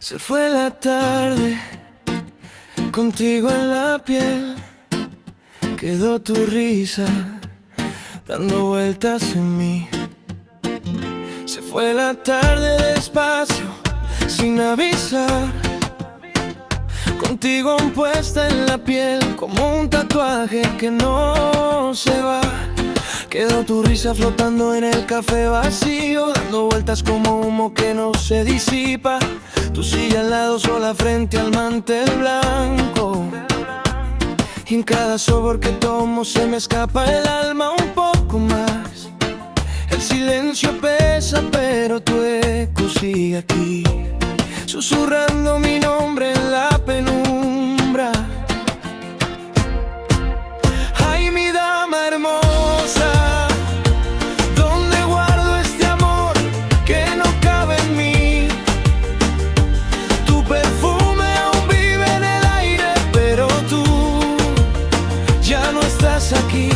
Se fue la tarde, contigo en la piel. Quedó tu risa, dando vueltas en mí. Se fue la tarde despacio, sin avisar. Contigo aún puesta en la piel, como un tatuaje que no se va. Quedó tu risa flotando en el café vacío, dando vueltas como humo que no se disipa. Tu silla al lado, sola frente al mantel blanco. Y en cada sabor que tomo se me escapa el alma un poco más. El silencio pesa, pero tu eco sigue aquí, susurrando mi nombre en la penumbra. Ay, mi dama hermosa, ¿dónde guardo este amor que no cabe en mí? Tu perfume aún vive en el aire, pero tú ya no estás aquí.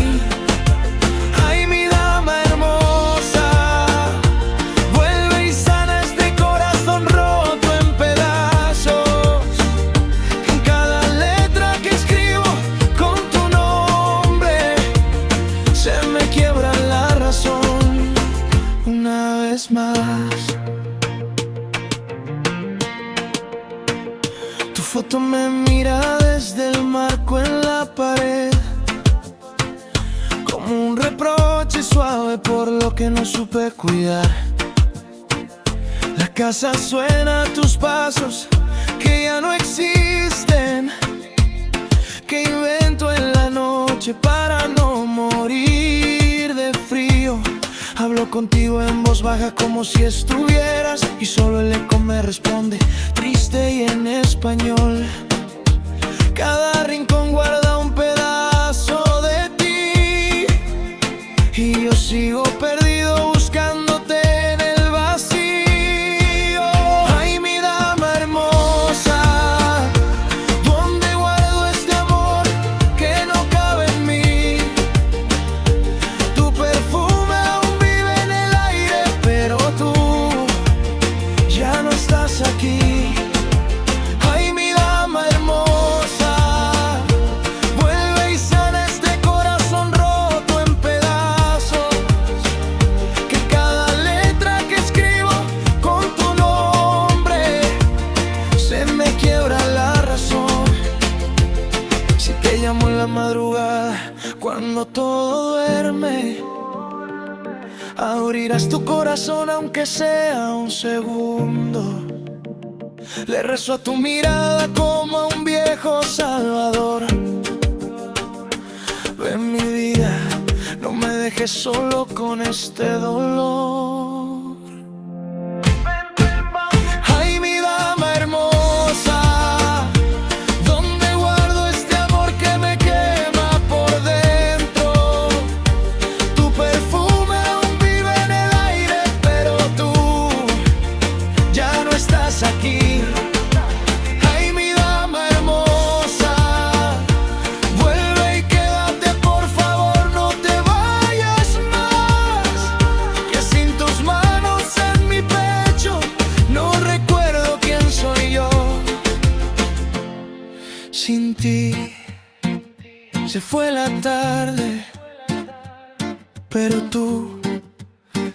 Ay, mi dama hermosa, vuelve y sana este corazón roto en pedazos. En cada letra que escribo con tu nombre se me quiebra la razón una vez más. Tu foto me mira desde el marco en la pared, como un reproche suave por lo que no supe cuidar. La casa suena a tus pasos que ya no existen, que invento en la noche para no morir de frío. Hablo contigo en voz baja como si estuvieras, y solo el eco me responde, triste y en español. Cada rincón guarda un pedazo de ti, y yo sigo perdido buscándote en el vacío. Ay, mi dama hermosa, ¿dónde guardo este amor que no cabe en mí? Tu perfume aún vive en el aire, pero tú ya no estás aquí. Ay, mi dama hermosa, vuelve y sana este corazón roto en pedazos. Que cada letra que escribo con tu nombre se me quiebra la razón. Si te llamo en la madrugada, cuando todo duerme, abrirás tu corazón aunque sea un segundo. Le rezo a tu mirada como a un viejo salvador. Ven mi vida, no me dejes solo con este dolor. Ay, mi dama hermosa, ¿dónde guardo este amor que me quema por dentro? Tu perfume aún vive en el aire, pero tú ya no estás aquí. Ay, mi dama hermosa, vuelve y quédate, por favor, no te vayas más. Que sin tus manos en mi pecho no recuerdo quién soy yo. Sin ti se fue la tarde, pero tú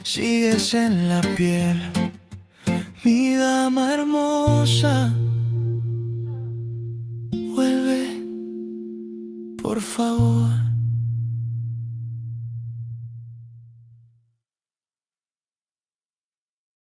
sigues en la piel. Mi dama hermosa, vuelve, por favor.